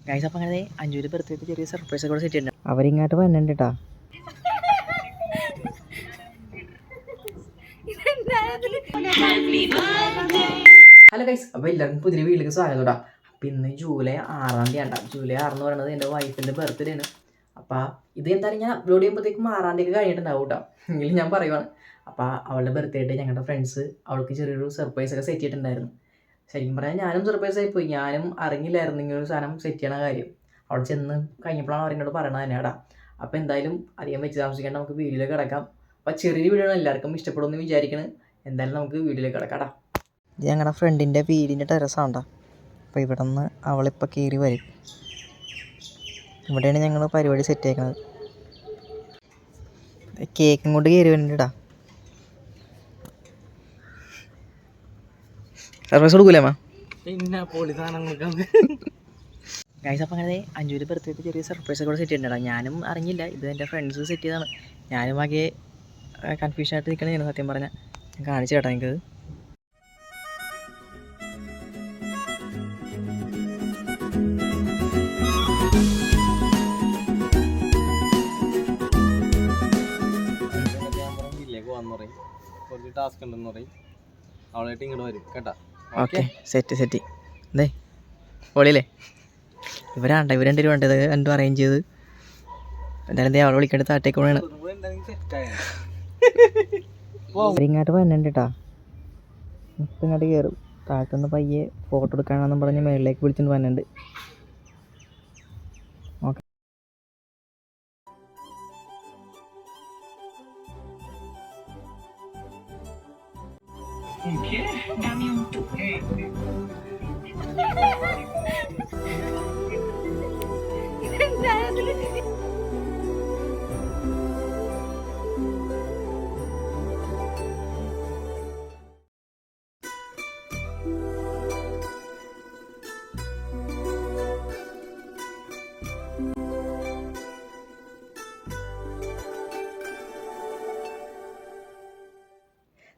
Guys അപ്പം അങ്ങനെ അഞ്ചൂര് ബർത്ത്ഡേക്ക് ചെറിയ സർപ്രൈസ് ഒക്കെ സെറ്റ് ചെയ്തിട്ടുണ്ട്. അവരിങ്ങോട്ട് വന്നിട്ടുണ്ട് കേട്ടോ. ഹലോ ഗൈസ്, അപ്പോൾ എല്ലാവർക്കും പുതിയ വീട്ടിലേക്ക് സ്വാഗതം കേട്ടോ. അപ്പോൾ ഇന്ന് ജൂലൈ 6 ജൂലൈ 6 എന്ന് പറയുന്നത് എൻ്റെ വൈഫിൻ്റെ ബർത്ത്ഡേ ആണ്. അപ്പോൾ ഇത് എന്തായാലും ഞാൻ അപ്ലോഡ് ചെയ്യുമ്പോഴത്തേക്കും 6 കഴിഞ്ഞിട്ടുണ്ടാവും കേട്ടോ. എങ്കിലും ഞാൻ പറയുവാണ്. അപ്പോൾ അവളുടെ ബർത്ത്ഡേ ആയിട്ട് ഞങ്ങളുടെ ഫ്രണ്ട്സ് അവൾക്ക് ചെറിയൊരു സർപ്രൈസ് ഒക്കെ സെറ്റ് ചെയ്തിട്ടുണ്ടായിരുന്നു. ശരിക്കും പറഞ്ഞാൽ ഞാനും സർപ്രൈസ് ആയിപ്പോയി. ഞാനും അറിഞ്ഞില്ലായിരുന്നു ഇങ്ങനെ ഒരു സാധനം സെറ്റ് ചെയ്യണ കാര്യം. അവിടെ ചെന്ന് കഴിഞ്ഞപ്പോഴാണ് അവരിങ്ങോട്ട് പറയണത് തന്നെയാടാ. അപ്പോൾ എന്തായാലും അധികം വെച്ച് താമസിക്കാണ്ട് നമുക്ക് വീഡിയോയിലേക്ക് കിടക്കാം. അപ്പോൾ ചെറിയൊരു വീഡിയോ ആണ്, എല്ലാവർക്കും ഇഷ്ടപ്പെടുമെന്ന് വിചാരിക്കുന്നത്. എന്തായാലും നമുക്ക് വീഡിയോയിലേക്ക് കിടക്കാടാ. ഇത് ഞങ്ങളുടെ ഫ്രണ്ടിൻ്റെ വീടിൻ്റെ ടെറസാണ്ടാ. അപ്പോൾ ഇവിടെ നിന്ന് അവളിപ്പോൾ കയറി വരും. ഇവിടെയാണ് ഞങ്ങൾ പരിപാടി സെറ്റ് ആക്കുന്നത്. കേക്കും കൊണ്ട് കയറി വരുന്നുണ്ടാ. സർപ്രൈസ് കൊടുക്കൂലേ അമ്മ? പിന്നെ പൊളി സാധനങ്ങൾ ഗൈസ്. അപ്പം അങ്ങനെ അഞ്ചൂര് ബർത്ത്ഡേക്ക് ചെറിയ സർപ്രൈസ് ഒക്കെ സെറ്റ് ചെയ്തിട്ടുണ്ടാ. ഞാനും അറിഞ്ഞില്ല, ഇത് എൻ്റെ ഫ്രണ്ട്സ് സെറ്റ് ചെയ്തതാണ്. ഞാനും ആകെ കൺഫ്യൂഷനായിട്ട് നിൽക്കണേ സത്യം പറഞ്ഞാൽ. ഞാൻ കാണിച്ചു കേട്ടോ എനിക്കത്. ടാസ്ക് ഉണ്ടെന്ന് പറയും, അവളായിട്ട് ഇങ്ങോട്ട് വരും കേട്ടോ. ഓക്കെ, സെറ്റ് എന്തേ പൊളിയല്ലേ? ഇവരാണ്ട ഇവർ രണ്ടുപേരും വേണ്ടത് രണ്ടും അറേഞ്ച് ചെയ്ത്. എന്തായാലും എന്തേ അവളെ വിളിക്കേണ്ട താട്ടേക്ക് പോകണാണ്. ഇങ്ങോട്ട് വന്നിട്ടുണ്ട് കേട്ടോ. ഇപ്പം ഇങ്ങോട്ട് കയറും. താഴത്തുനിന്ന് പയ്യെ ഫോട്ടോ എടുക്കാനാണെന്ന് പറഞ്ഞ് മേളിലേക്ക് വിളിച്ചിട്ട് വന്നിട്ടുണ്ട്. ഓക്കെ.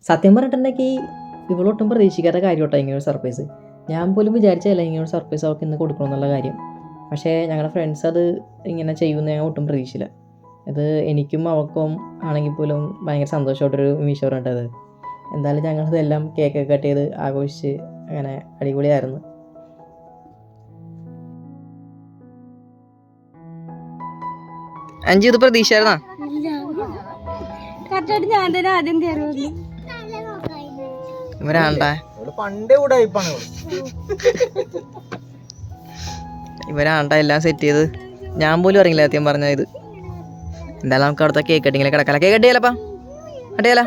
സത്യം പറഞ്ഞിട്ടുണ്ടെങ്കിൽ ഇവളൊട്ടും പ്രതീക്ഷിക്കാത്ത കാര്യം കേട്ടോ ഇങ്ങനൊരു സർപ്രൈസ്. ഞാൻ പോലും വിചാരിച്ചതല്ല ഇങ്ങനൊരു സർപ്രൈസ് അവൾക്ക് ഇന്ന് കൊടുക്കണമെന്നുള്ള കാര്യം. പക്ഷേ ഞങ്ങളുടെ ഫ്രണ്ട്സ് അത് ഇങ്ങനെ ചെയ്യുമെന്ന് ഞാൻ ഒട്ടും പ്രതീക്ഷിച്ചില്ല. ഇത് എനിക്കും അവൾക്കും ആണെങ്കിൽ പോലും ഭയങ്കര സന്തോഷമായിട്ടൊരു നിമിഷം പറഞ്ഞിട്ടത്. എന്തായാലും ഞങ്ങളിതെല്ലാം കേക്കൊക്കെ കട്ട് ചെയ്ത് ആഘോഷിച്ച് അങ്ങനെ അടിപൊളിയായിരുന്നു. അഞ്ച് ഇത് പ്രതീക്ഷയായിരുന്നാ? ഇവരാണ്ട എല്ലാം സെറ്റ് ചെയ്ത്. ഞാൻ പോലും അറിയില്ല സത്യം പറഞ്ഞ ഇത്. എന്തായാലും നമുക്ക് അവിടുത്തെ കേക്ക് കട്ടിങ്ങിലേക്ക് കിടക്കാം. കേക്ക് കട്ട് ചെയ്യലപ്പാ, കട്ട് ചെയ്യല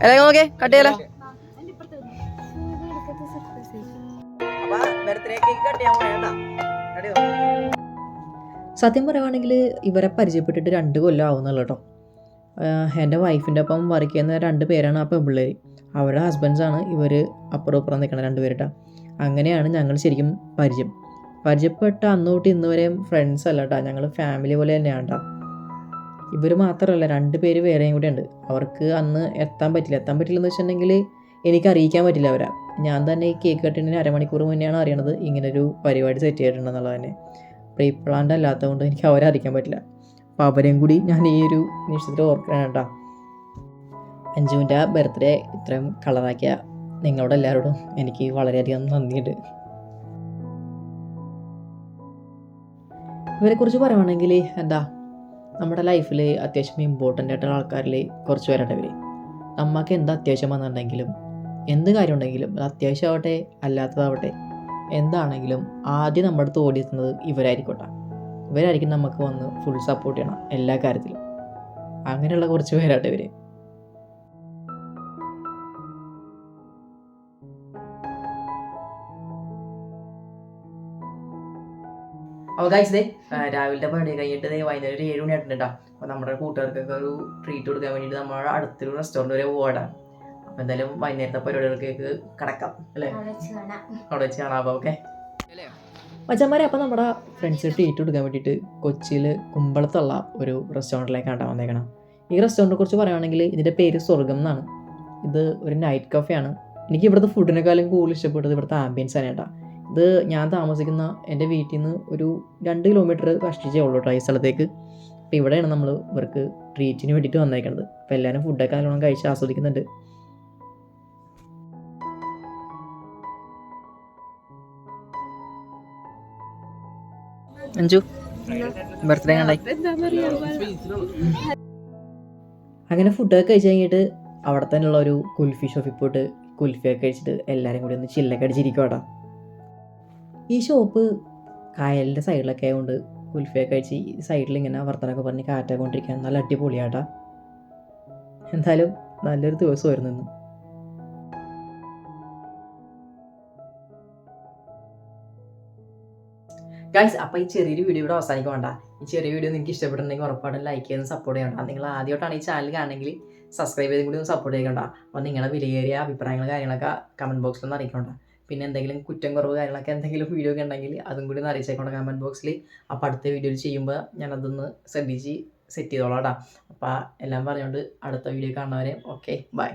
എല്ലാം നോക്കേ, കട്ട് ചെയ്യല. സത്യം പറയുവാണെങ്കിൽ ഇവരെ പരിചയപ്പെട്ടിട്ട് 2 കൊല്ലം ആവുന്നുള്ളൂ കേട്ടോ. എൻ്റെ വൈഫിൻ്റെ ഒപ്പം വർക്ക് ചെയ്യുന്ന 2 പേരാണ് ആ പെൺപിള്ളേർ. അവരുടെ ഹസ്ബൻഡ്സാണ് ഇവർ അപ്പുറം ഇപ്പുറം നിൽക്കണം 2 പേരിട്ടാ. അങ്ങനെയാണ് ഞങ്ങൾ ശരിക്കും പരിചയപ്പെട്ട അന്ന് തൊട്ട് ഇന്ന് വരെയും ഫ്രണ്ട്സ് അല്ല കേട്ടോ, ഞങ്ങൾ ഫാമിലി പോലെ തന്നെയാണ് കേട്ടോ. ഇവർ മാത്രമല്ല 2 പേര് വേറെയും കൂടെ ഉണ്ട്. അവർക്ക് അന്ന് എത്താൻ പറ്റില്ലെന്ന് വെച്ചിട്ടുണ്ടെങ്കിൽ എനിക്ക് അറിയിക്കാൻ പറ്റില്ല അവരെ. ഞാൻ തന്നെ ഈ കേക്ക് കട്ടിന് 1/2 മണിക്കൂർ മുന്നെയാണ് അറിയണത് ഇങ്ങനൊരു പരിപാടി സെറ്റ് ചെയ്തിട്ടുണ്ടെന്നുള്ളത് തന്നെ. പ്രീ പ്ലാൻഡ് അല്ലാത്തതുകൊണ്ട് എനിക്ക് അവരെ അറിയിക്കാൻ പറ്റില്ല. അപ്പോൾ അവരെയും കൂടി ഞാൻ ഈ ഒരു നിമിഷത്തിൽ ഓർക്കണം കേട്ടോ. അഞ്ജുവിൻ്റെ ബർത്ത്ഡേ ഇത്രയും കളറാക്കിയ നിങ്ങളോട് എല്ലാവരോടും എനിക്ക് വളരെയധികം നന്ദിയുണ്ട്. ഇവരെക്കുറിച്ച് പറയുകയാണെങ്കിൽ നമ്മുടെ ലൈഫിൽ അത്യാവശ്യം ഇമ്പോർട്ടൻ്റ് ആയിട്ടുള്ള ആൾക്കാരിൽ കുറച്ച് പേരുണ്ട് ഇവർ. നമുക്ക് എന്താ അത്യാവശ്യം വന്നിട്ടുണ്ടെങ്കിലും എന്ത് കാര്യം ഉണ്ടെങ്കിലും അത് അത്യാവശ്യമാവട്ടെ അല്ലാത്തതാവട്ടെ എന്താണെങ്കിലും ആദ്യം നമ്മുടെ അടുത്ത് ഓടിയെത്തുന്നത് ഇവരായിരിക്കട്ടെ. ഇവരായിരിക്കും നമുക്ക് വന്ന് ഫുൾ സപ്പോർട്ട് ചെയ്യണം എല്ലാ കാര്യത്തിലും. അങ്ങനെയുള്ള കുറച്ച് പേരാട്ടെ ഇവർ. അപ്പോൾ ഗൈസ് രാവിലത്തെ പണി കഴിഞ്ഞിട്ട് വൈകുന്നേരം ഒരു 7 മണി ആയിട്ടുണ്ട് കേട്ടോ. അപ്പോൾ നമ്മുടെ കൂട്ടുകാർക്കൊക്കെ ഒരു ട്രീറ്റ് കൊടുക്കാൻ വേണ്ടിയിട്ട് നമ്മുടെ അടുത്തൊരു റെസ്റ്റോറൻറ്റ് വരെ പോകാം. അപ്പോൾ എന്തായാലും വൈകുന്നേരത്തെ പരിപാടികൾക്കേക്ക് കിടക്കാം അല്ലേ, അവിടെ വെച്ച് കാണാം. അപ്പോൾ ഓക്കെ മച്ചന്മാരെ. അപ്പോൾ നമ്മുടെ ഫ്രണ്ട്സ് ട്രീറ്റ് കൊടുക്കാൻ വേണ്ടിയിട്ട് കൊച്ചിയിൽ കുമ്പളത്തുള്ള ഒരു റെസ്റ്റോറൻറ്റിലേക്കാണ് വന്നേക്കണം. ഈ റെസ്റ്റോറൻറ്റിനെ കുറിച്ച് പറയുകയാണെങ്കിൽ ഇതിൻ്റെ പേര് സ്വർഗം എന്നാണ്. ഇത് ഒരു നൈറ്റ് കഫേ ആണ്. എനിക്ക് ഇവിടുത്തെ ഫുഡിനെക്കാളും കൂടുതൽ ഇഷ്ടപ്പെട്ടത് ഇവിടുത്തെ ആംബിയൻസ് ആണ് കേട്ടോ. ഇത് ഞാൻ താമസിക്കുന്ന എൻ്റെ വീട്ടിൽ നിന്ന് ഒരു 2 കിലോമീറ്റർ കഷ്ടിച്ചേ ഉള്ളൂ കേട്ടോ ഈ സ്ഥലത്തേക്ക്. അപ്പോൾ ഇവിടെയാണ് നമ്മൾ ഇവർക്ക് ട്രീറ്റിന് വേണ്ടിയിട്ട് വന്നേക്കുന്നത്. അപ്പോൾ എല്ലാവരും ഫുഡൊക്കെ നല്ലോണം കഴിച്ച് ആസ്വദിക്കുന്നുണ്ട്. അഞ്ചു ബർത്ത്ഡേ കണ്ടായി. അങ്ങനെ ഫുഡൊക്കെ കഴിച്ച് കഴിഞ്ഞിട്ട് അവിടെ തന്നെയുള്ള ഒരു കുൽഫി ഷോപ്പിൽ പോയിട്ട് കുൽഫിയൊക്കെ കഴിച്ചിട്ട് എല്ലാവരും കൂടി ഒന്ന് ചില്ലൊക്കെ അടിച്ചിരിക്കും കേട്ടോ. ഈ ഷോപ്പ് കായലിൻ്റെ സൈഡിലൊക്കെ ആയതുകൊണ്ട് കുൽഫിയൊക്കെ കഴിച്ച് ഈ സൈഡിൽ ഇങ്ങനെ വർത്തനൊക്കെ പറഞ്ഞ് കാറ്റൊക്കെ കൊണ്ടിരിക്കാൻ നല്ല അടിപൊളിയാട്ടാ. എന്തായാലും നല്ലൊരു ദിവസമായിരുന്നു ഇന്ന്. ഗൈസ്, അപ്പോൾ ഈ ചെറിയൊരു വീഡിയോ ഇവിടെ അവസാനിക്കും വേണ്ട. ഈ ചെറിയ വീഡിയോ നിങ്ങൾക്ക് ഇഷ്ടപ്പെട്ടിട്ടുണ്ടെങ്കിൽ ഉറപ്പായിട്ടും ലൈക്ക് ചെയ്ത് സപ്പോർട്ട് ചെയ്യണ്ട. നിങ്ങൾ ആദ്യമായിട്ടാണ് ഈ ചാനൽ കാണണമെങ്കിൽ സബ്സ്ക്രൈബ് ചെയ്തും കൂടി ഒന്ന് സപ്പോർട്ട് ചെയ്യണ്ട. അപ്പോൾ നിങ്ങളുടെ വിലയേറിയ അഭിപ്രായങ്ങൾ കാര്യങ്ങളൊക്കെ കമൻറ്റ് ബോക്സിൽ ഒന്ന് അറിയിക്കണ്ട. പിന്നെ എന്തെങ്കിലും കുറ്റം കുറവ് കാര്യങ്ങളൊക്കെ എന്തെങ്കിലും വീഡിയോ ഒക്കെ ഉണ്ടെങ്കിൽ അതും കൂടി ഒന്ന് അറിയിച്ചേക്കണ്ട കമൻറ്റ് ബോക്സിൽ. അപ്പോൾ അടുത്ത വീഡിയോയിൽ ചെയ്യുമ്പോൾ ഞാനതൊന്ന് ശ്രദ്ധിച്ച് സെറ്റ് ചെയ്തോളാം കേട്ടോ. അപ്പോൾ എല്ലാം പറഞ്ഞുകൊണ്ട് അടുത്ത വീഡിയോ കാണുന്നവരെ ഓക്കെ ബൈ.